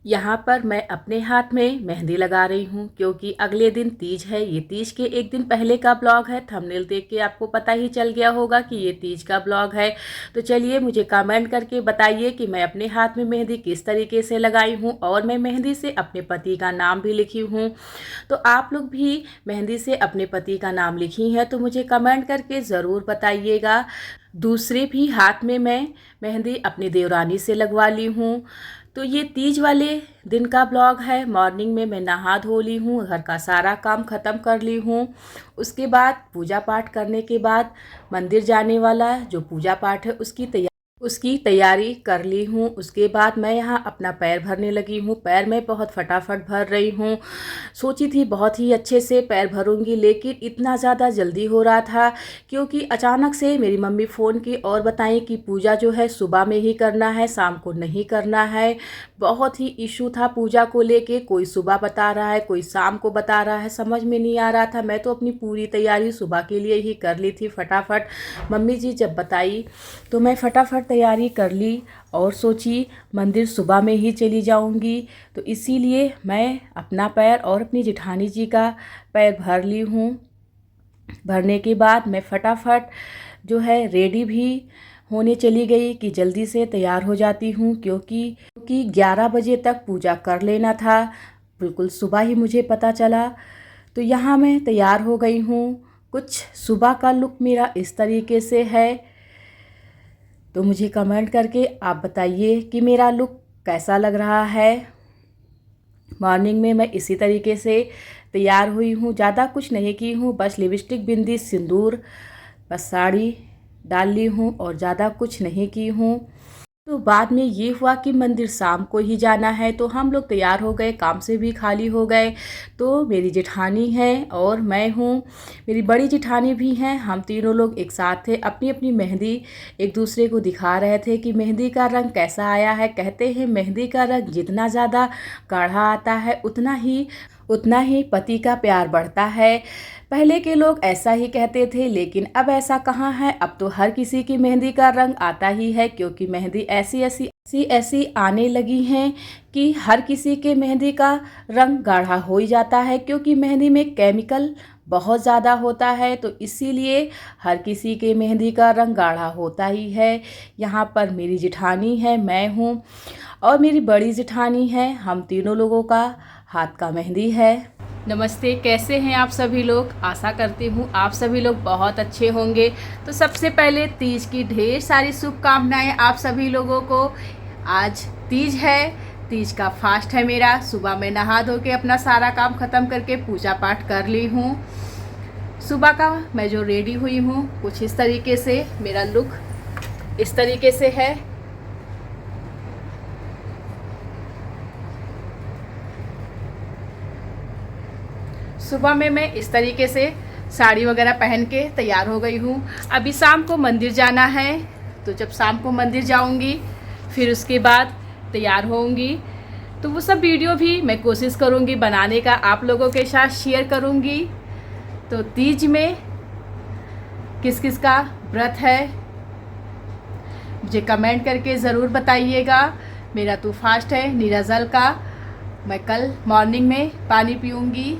यहाँ पर मैं अपने हाथ में मेहंदी लगा रही हूँ क्योंकि अगले दिन तीज है। ये तीज के एक दिन पहले का ब्लॉग है। थंबनेल देख के आपको पता ही चल गया होगा कि ये तीज का ब्लॉग है। तो चलिए मुझे कमेंट करके बताइए कि मैं अपने हाथ में मेहंदी किस तरीके से लगाई हूँ, और मैं मेहंदी से अपने पति का नाम भी लिखी हूँ। तो आप लोग भी मेहंदी से अपने पति का नाम लिखी हैं तो मुझे कमेंट करके ज़रूर बताइएगा। दूसरे भी हाथ में मैं मेहंदी अपनी देवरानी से लगवा ली हूँ। तो ये तीज वाले दिन का ब्लॉग है। मॉर्निंग में मैं नहा धो ली हूँ, घर का सारा काम ख़त्म कर ली हूँ। उसके बाद पूजा पाठ करने के बाद मंदिर जाने वाला जो पूजा पाठ है उसकी तैयारी कर ली हूँ। उसके बाद मैं यहाँ अपना पैर भरने लगी हूँ। पैर मैं बहुत फटाफट भर रही हूँ। सोची थी बहुत ही अच्छे से पैर भरूंगी, लेकिन इतना ज़्यादा जल्दी हो रहा था क्योंकि अचानक से मेरी मम्मी फ़ोन की और बताई कि पूजा जो है सुबह में ही करना है, शाम को नहीं करना है। बहुत ही इशू था पूजा को लेके, कोई सुबह बता रहा है, कोई शाम को बता रहा है, समझ में नहीं आ रहा था। मैं तो अपनी पूरी तैयारी सुबह के लिए ही कर ली थी फटाफट। मम्मी जी जब बताई तो मैं फटाफट तैयारी कर ली और सोची मंदिर सुबह में ही चली जाऊंगी। तो इसीलिए मैं अपना पैर और अपनी जेठानी जी का पैर भर ली हूँ। भरने के बाद मैं फटाफट जो है रेडी भी होने चली गई कि जल्दी से तैयार हो जाती हूँ, क्योंकि 11 बजे तक पूजा कर लेना था। बिल्कुल सुबह ही मुझे पता चला। तो यहाँ मैं तैयार हो गई हूँ। कुछ सुबह का लुक मेरा इस तरीके से है। तो मुझे कमेंट करके आप बताइए कि मेरा लुक कैसा लग रहा है। मॉर्निंग में मैं इसी तरीके से तैयार हुई हूँ। ज़्यादा कुछ नहीं की हूँ, बस लिपस्टिक, बिंदी, सिंदूर, बस साड़ी डाल ली हूँ और ज़्यादा कुछ नहीं की हूँ। तो बाद में ये हुआ कि मंदिर शाम को ही जाना है, तो हम लोग तैयार हो गए, काम से भी खाली हो गए। तो मेरी जेठानी है और मैं हूँ, मेरी बड़ी जेठानी भी हैं। हम तीनों लोग एक साथ थे, अपनी अपनी मेहंदी एक दूसरे को दिखा रहे थे कि मेहंदी का रंग कैसा आया है। कहते हैं मेहंदी का रंग जितना ज़्यादा गाढ़ा आता है उतना ही पति का प्यार बढ़ता है। पहले के लोग ऐसा ही कहते थे, लेकिन अब ऐसा कहाँ है। अब तो हर किसी की मेहंदी का रंग आता ही है, क्योंकि मेहंदी ऐसी आने लगी हैं कि हर किसी के मेहंदी का रंग गाढ़ा हो ही जाता है, क्योंकि मेहंदी में केमिकल बहुत ज़्यादा होता है। तो इसीलिए हर किसी के मेहंदी का रंग गाढ़ा होता ही है। यहाँ पर मेरी जेठानी है, मैं हूँ और मेरी बड़ी जेठानी है। हम तीनों लोगों का हाथ का मेहंदी है। नमस्ते, कैसे हैं आप सभी लोग। आशा करती हूँ आप सभी लोग बहुत अच्छे होंगे। तो सबसे पहले तीज की ढेर सारी शुभकामनाएं आप सभी लोगों को। आज तीज है, तीज का फास्ट है मेरा। सुबह मैं नहा धो के अपना सारा काम ख़त्म करके पूजा पाठ कर ली हूँ। सुबह का मैं जो रेडी हुई हूँ कुछ इस तरीके से, मेरा लुक इस तरीके से है। सुबह में मैं इस तरीके से साड़ी वगैरह पहन के तैयार हो गई हूँ। अभी शाम को मंदिर जाना है, तो जब शाम को मंदिर जाऊँगी फिर उसके बाद तैयार होऊंगी। तो वो सब वीडियो भी मैं कोशिश करूँगी बनाने का, आप लोगों के साथ शेयर करूँगी। तो तीज में किस किस का व्रत है मुझे कमेंट करके ज़रूर बताइएगा। मेरा तो फास्ट है निराजल का। मैं कल मॉर्निंग में पानी पीऊँगी।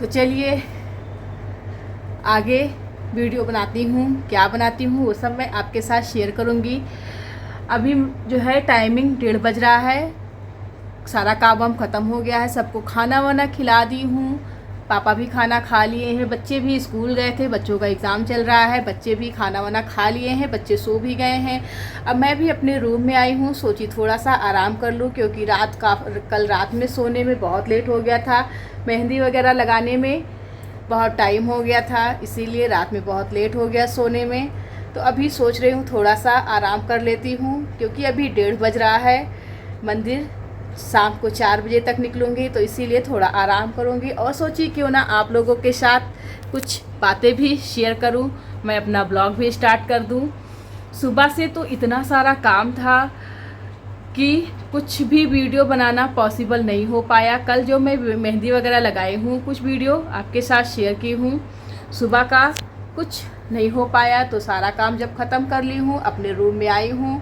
तो चलिए आगे वीडियो बनाती हूँ, क्या बनाती हूँ वो सब मैं आपके साथ शेयर करूँगी। अभी जो है टाइमिंग 1:30 बज रहा है। सारा काम वाम ख़त्म हो गया है, सबको खाना वाना खिला दी हूँ। पापा भी खाना खा लिए हैं, बच्चे भी स्कूल गए थे, बच्चों का एग्ज़ाम चल रहा है, बच्चे भी खाना वाना खा लिए हैं, बच्चे सो भी गए हैं। अब मैं भी अपने रूम में आई हूँ, सोची थोड़ा सा आराम कर लूँ, क्योंकि कल रात में सोने में बहुत लेट हो गया था। मेहंदी वगैरह लगाने में बहुत टाइम हो गया था, इसीलिए रात में बहुत लेट हो गया सोने में। तो अभी सोच रही हूँ थोड़ा सा आराम कर लेती हूँ, क्योंकि अभी 1:30 बज रहा है। मंदिर शाम को 4 बजे तक निकलूँगी, तो इसीलिए थोड़ा आराम करूँगी। और सोची क्यों ना आप लोगों के साथ कुछ बातें भी शेयर करूँ, मैं अपना ब्लॉग भी स्टार्ट कर दूँ। सुबह से तो इतना सारा काम था कि कुछ भी वीडियो बनाना पॉसिबल नहीं हो पाया। कल जो मैं मेहंदी वगैरह लगाई हूँ कुछ वीडियो आपके साथ शेयर की हूँ, सुबह का कुछ नहीं हो पाया। तो सारा काम जब ख़त्म कर ली हूँ, अपने रूम में आई हूँ,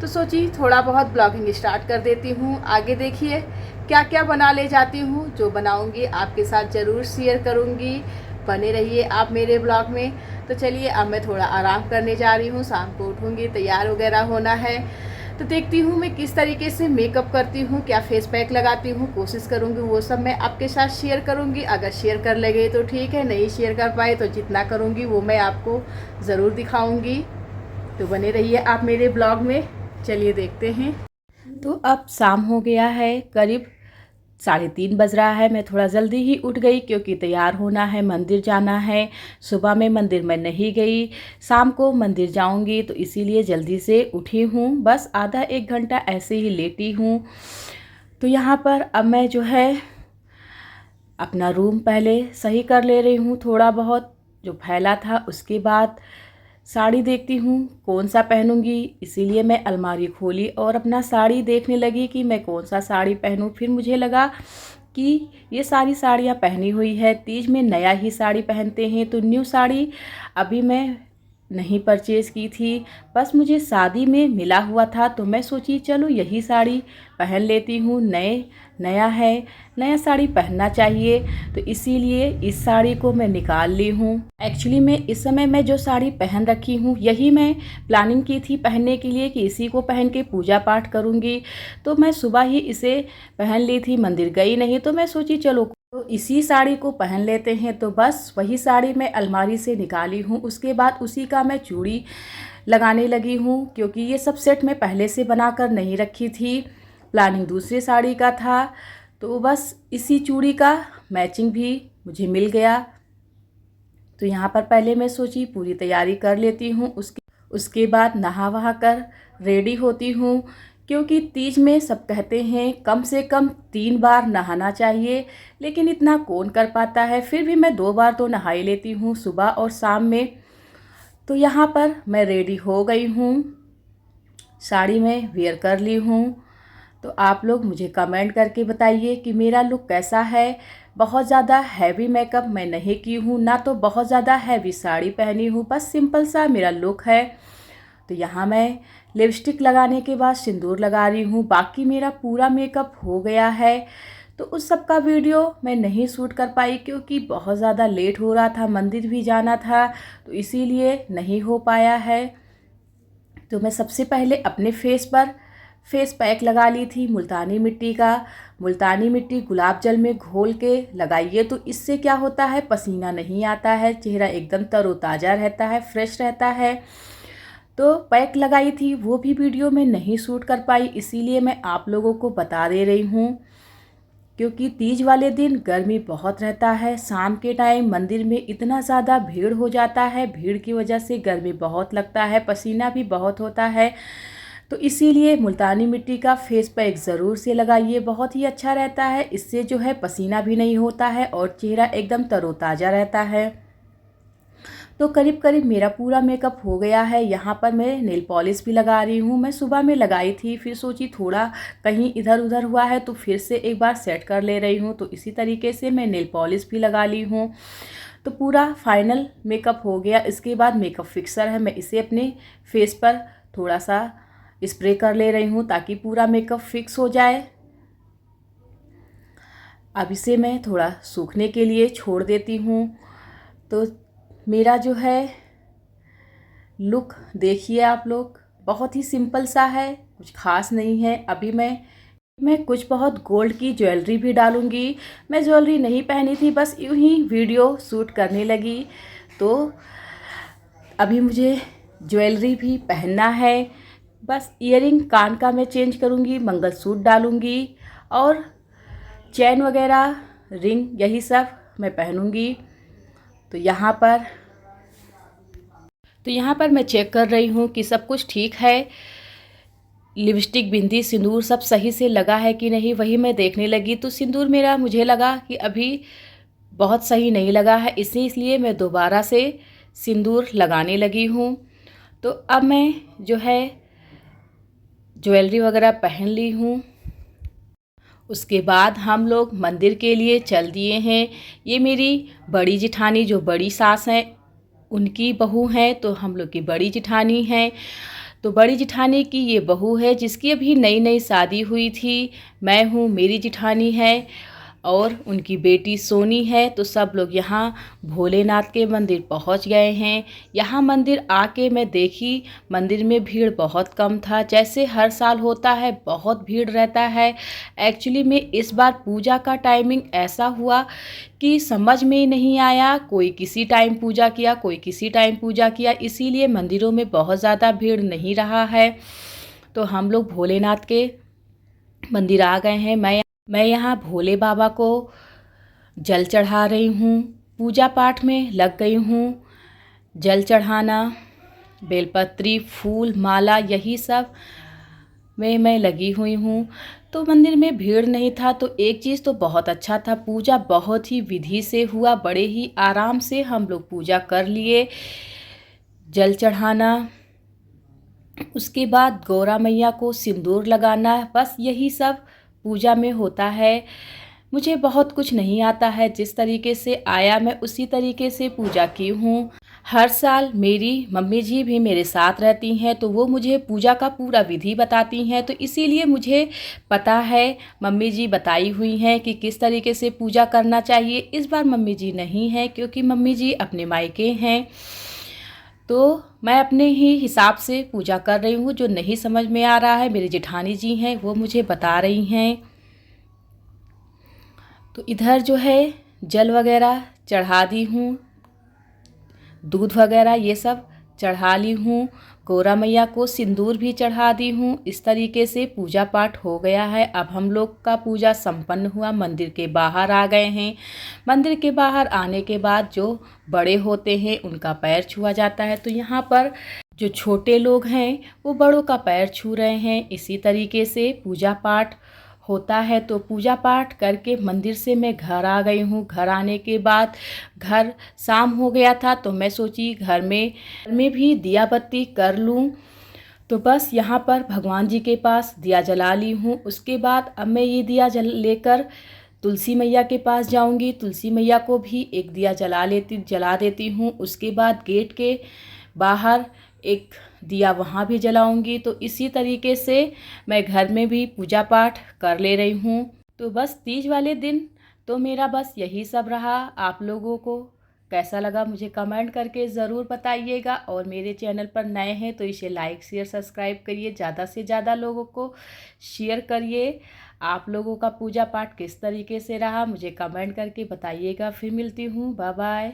तो सोची थोड़ा बहुत ब्लॉगिंग स्टार्ट कर देती हूँ। आगे देखिए क्या क्या बना ले जाती हूँ, जो बनाऊँगी आपके साथ ज़रूर शेयर करूँगी। बने रहिए आप मेरे ब्लॉग में। तो चलिए अब मैं थोड़ा आराम करने जा रही हूँ, शाम को उठूँगी, तैयार वगैरह होना है। तो देखती हूँ मैं किस तरीके से मेकअप करती हूँ, क्या फेस पैक लगाती हूँ, कोशिश करूँगी वो सब मैं आपके साथ शेयर करूँगी। अगर शेयर कर लगे तो ठीक है, नहीं शेयर कर पाए तो जितना करूँगी वो मैं आपको ज़रूर दिखाऊँगी। तो बने रहिए आप मेरे ब्लॉग में। चलिए देखते हैं। तो अब शाम हो गया है, करीब 3:30 बज रहा है। मैं थोड़ा जल्दी ही उठ गई क्योंकि तैयार होना है, मंदिर जाना है। सुबह में मंदिर में नहीं गई, शाम को मंदिर जाऊंगी, तो इसीलिए जल्दी से उठी हूँ। बस आधा एक घंटा ऐसे ही लेटी हूँ। तो यहाँ पर अब मैं जो है अपना रूम पहले सही कर ले रही हूँ, थोड़ा बहुत जो फैला था। उसके बाद साड़ी देखती हूँ कौन सा पहनूंगी, इसीलिए मैं अलमारी खोली और अपना साड़ी देखने लगी कि मैं कौन सा साड़ी पहनूं। फिर मुझे लगा कि ये सारी साड़ियाँ पहनी हुई है, तीज में नया ही साड़ी पहनते हैं। तो न्यू साड़ी अभी मैं नहीं परचेज़ की थी, बस मुझे शादी में मिला हुआ था, तो मैं सोची चलो यही साड़ी पहन लेती हूँ। नया है, नया साड़ी पहनना चाहिए, तो इसीलिए इस साड़ी को मैं निकाल ली हूँ। एक्चुअली मैं इस समय मैं जो साड़ी पहन रखी हूँ यही मैं प्लानिंग की थी पहनने के लिए, कि इसी को पहन के पूजा पाठ करूँगी। तो मैं सुबह ही इसे पहन ली थी, मंदिर गई नहीं, तो मैं सोची चलो तो इसी साड़ी को पहन लेते हैं। तो बस वही साड़ी मैं अलमारी से निकाली हूँ। उसके बाद उसी का मैं चूड़ी लगाने लगी हूँ, क्योंकि ये सब सेट मैं पहले से बनाकर नहीं रखी थी, प्लानिंग दूसरी साड़ी का था। तो बस इसी चूड़ी का मैचिंग भी मुझे मिल गया। तो यहाँ पर पहले मैं सोची पूरी तैयारी कर लेती हूँ, उसके बाद नहा वहा कर रेडी होती हूँ, क्योंकि तीज में सब कहते हैं कम से कम 3 बार नहाना चाहिए, लेकिन इतना कौन कर पाता है। फिर भी मैं 2 बार तो नहा ही लेती हूँ, सुबह और शाम में। तो यहाँ पर मैं रेडी हो गई हूँ, साड़ी में वेयर कर ली हूँ। तो आप लोग मुझे कमेंट करके बताइए कि मेरा लुक कैसा है। बहुत ज़्यादा हैवी मेकअप मैं नहीं की हूँ, ना तो बहुत ज़्यादा हैवी साड़ी पहनी हूँ, बस सिंपल सा मेरा लुक है। तो यहाँ मैं लिपस्टिक लगाने के बाद सिंदूर लगा रही हूँ, बाकी मेरा पूरा मेकअप हो गया है। तो उस सब का वीडियो मैं नहीं शूट कर पाई, क्योंकि बहुत ज़्यादा लेट हो रहा था, मंदिर भी जाना था, तो इसीलिए नहीं हो पाया है। तो मैं सबसे पहले अपने फेस पर फेस पैक लगा ली थी मुल्तानी मिट्टी का। मुल्तानी मिट्टी गुलाब जल में घोल के लगाइए, तो इससे क्या होता है, पसीना नहीं आता है, चेहरा एकदम तरोताज़ा रहता है, फ्रेश रहता है। तो पैक लगाई थी, वो भी वीडियो में नहीं शूट कर पाई, इसीलिए मैं आप लोगों को बता दे रही हूँ। क्योंकि तीज वाले दिन गर्मी बहुत रहता है, शाम के टाइम मंदिर में इतना ज़्यादा भीड़ हो जाता है, भीड़ की वजह से गर्मी बहुत लगता है, पसीना भी बहुत होता है। तो इसीलिए मुल्तानी मिट्टी का फेस पैक ज़रूर से लगाइए, बहुत ही अच्छा रहता है। इससे जो है पसीना भी नहीं होता है और चेहरा एकदम तरोताज़ा रहता है। तो करीब करीब मेरा पूरा मेकअप हो गया है। यहाँ पर मैं नेल पॉलिश भी लगा रही हूँ। मैं सुबह में लगाई थी, फिर सोची थोड़ा कहीं इधर उधर हुआ है तो फिर से एक बार सेट कर ले रही हूँ। तो इसी तरीके से मैं नेल पॉलिश भी लगा ली हूँ। तो पूरा फाइनल मेकअप हो गया। इसके बाद मेकअप फिक्सर है, मैं इसे अपने फेस पर थोड़ा सा स्प्रे कर ले रही हूँ ताकि पूरा मेकअप फिक्स हो जाए। अब इसे मैं थोड़ा सूखने के लिए छोड़ देती हूँ। तो मेरा जो है लुक देखिए आप लोग, बहुत ही सिंपल सा है, कुछ खास नहीं है। अभी मैं कुछ बहुत गोल्ड की ज्वेलरी भी डालूंगी। मैं ज्वेलरी नहीं पहनी थी, बस यूं ही वीडियो शूट करने लगी। तो अभी मुझे ज्वेलरी भी पहनना है, बस ईयरिंग कान का मैं चेंज करूंगी, मंगलसूत्र डालूंगी और चैन वगैरह रिंग यही सब मैं पहनूंगी। तो यहाँ पर मैं चेक कर रही हूँ कि सब कुछ ठीक है, लिपस्टिक, बिंदी, सिंदूर सब सही से लगा है कि नहीं, वही मैं देखने लगी। तो सिंदूर मेरा मुझे लगा कि अभी बहुत सही नहीं लगा है, इसलिए मैं दोबारा से सिंदूर लगाने लगी हूँ। तो अब मैं जो है ज्वेलरी वगैरह पहन ली हूँ। उसके बाद हम लोग मंदिर के लिए चल दिए हैं। ये मेरी बड़ी जिठानी, जो बड़ी सास हैं, उनकी बहू हैं, तो हम लोग की बड़ी जिठानी हैं। तो बड़ी जिठानी की ये बहू है जिसकी अभी नई नई शादी हुई थी। मैं हूँ, मेरी जिठानी है और उनकी बेटी सोनी है। तो सब लोग यहाँ भोलेनाथ के मंदिर पहुँच गए हैं। यहाँ मंदिर आके मैं देखी, मंदिर में भीड़ बहुत कम था। जैसे हर साल होता है बहुत भीड़ रहता है। एक्चुअली में इस बार पूजा का टाइमिंग ऐसा हुआ कि समझ में ही नहीं आया, कोई किसी टाइम पूजा किया, कोई किसी टाइम पूजा किया, इसीलिए मंदिरों में बहुत ज़्यादा भीड़ नहीं रहा है। तो हम लोग भोलेनाथ के मंदिर आ गए हैं। मैं यहाँ भोले बाबा को जल चढ़ा रही हूँ, पूजा पाठ में लग गई हूँ। जल चढ़ाना, बेलपत्री, फूल, माला, यही सब में मैं लगी हुई हूँ। तो मंदिर में भीड़ नहीं था, तो एक चीज़ तो बहुत अच्छा था, पूजा बहुत ही विधि से हुआ, बड़े ही आराम से हम लोग पूजा कर लिए। जल चढ़ाना, उसके बाद गौरा मैया को सिंदूर लगाना, बस यही सब पूजा में होता है। मुझे बहुत कुछ नहीं आता है, जिस तरीके से आया मैं उसी तरीके से पूजा की हूँ। हर साल मेरी मम्मी जी भी मेरे साथ रहती हैं, तो वो मुझे पूजा का पूरा विधि बताती हैं, तो इसीलिए मुझे पता है, मम्मी जी बताई हुई हैं कि किस तरीके से पूजा करना चाहिए। इस बार मम्मी जी नहीं हैं क्योंकि मम्मी जी अपने मायके हैं, तो मैं अपने ही हिसाब से पूजा कर रही हूँ। जो नहीं समझ में आ रहा है, मेरी जेठानी जी हैं, वो मुझे बता रही हैं। तो इधर जो है जल वगैरह चढ़ा दी हूँ, दूध वगैरह ये सब चढ़ा ली हूँ, गौरा मैया को सिंदूर भी चढ़ा दी हूँ। इस तरीके से पूजा पाठ हो गया है। अब हम लोग का पूजा संपन्न हुआ, मंदिर के बाहर आ गए हैं। मंदिर के बाहर आने के बाद जो बड़े होते हैं उनका पैर छुआ जाता है, तो यहाँ पर जो छोटे लोग हैं वो बड़ों का पैर छू रहे हैं। इसी तरीके से पूजा पाठ होता है। तो पूजा पाठ करके मंदिर से मैं घर आ गई हूँ। घर आने के बाद घर शाम हो गया था, तो मैं सोची घर में भी दिया बत्ती कर लूँ। तो बस यहाँ पर भगवान जी के पास दिया जला ली हूँ। उसके बाद अब मैं ये दिया लेकर तुलसी मैया के पास जाऊँगी। तुलसी मैया को भी एक दिया जला देती हूँ। उसके बाद गेट के बाहर एक दिया वहाँ भी जलाऊंगी। तो इसी तरीके से मैं घर में भी पूजा पाठ कर ले रही हूँ। तो बस तीज वाले दिन तो मेरा बस यही सब रहा। आप लोगों को कैसा लगा मुझे कमेंट करके ज़रूर बताइएगा, और मेरे चैनल पर नए हैं तो इसे लाइक शेयर सब्सक्राइब करिए, ज़्यादा से ज़्यादा लोगों को शेयर करिए। आप लोगों का पूजा पाठ किस तरीके से रहा मुझे कमेंट करके बताइएगा। फिर मिलती हूँ, बाय बाय।